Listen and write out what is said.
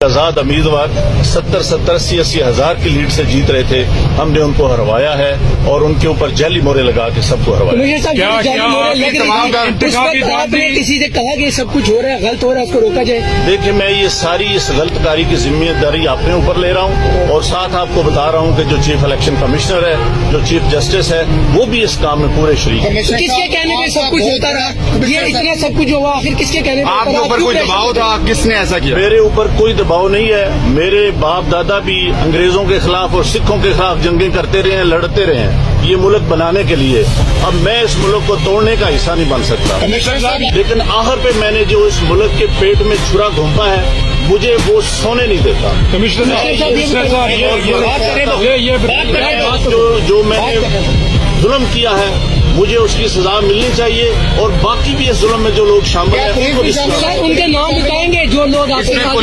آزاد امیدوار 70-80 ہزار کی لیڈ سے جیت رہے تھے. ہم نے ان کو ہروایا ہے اور ان کے اوپر جعلی مورے لگا کے سب کو ہروایا. آپ نے کسی سے کہا کہ سب کچھ ہو رہا ہے، غلط ہو رہا ہے، اس کو روکا جائے؟ دیکھیں، میں یہ ساری اس غلط کاری کی ذمہ داری اپنے اوپر لے رہا ہوں اور ساتھ آپ کو بتا رہا ہوں کہ جو چیف الیکشن کمشنر ہے، جو چیف جسٹس ہے، وہ بھی اس کام میں پورے شریک ہیں. کس کے کہنے پہ سب کچھ ہوتا رہا؟ یہ اتنا سب کچھ ہوا، آخر کس کے کہنے پہ؟ آپ کے اوپر کوئی دباؤ تھا؟ کس نے ایسا کیا؟ میرے اوپر کوئی دباؤ نہیں ہے. میرے باپ دادا بھی انگریزوں کے خلاف اور سکھوں کے خلاف جنگیں کرتے رہے ہیں، لڑتے رہے ہیں یہ ملک بنانے کے لیے. اب میں اس ملک کو توڑنے کا حصہ نہیں بن سکتا، لیکن آخر پہ میں نے جو اس ملک کے پیٹ میں چھرا گھونپا ہے مجھے وہ سونے نہیں دیتا. جو میں نے ظلم کیا ہے مجھے اس کی سزا ملنی چاہیے اور باقی بھی اس ظلم میں جو لوگ شامل ہیں ان کے نام بتائیں گے جو لوگ آپ کے ساتھ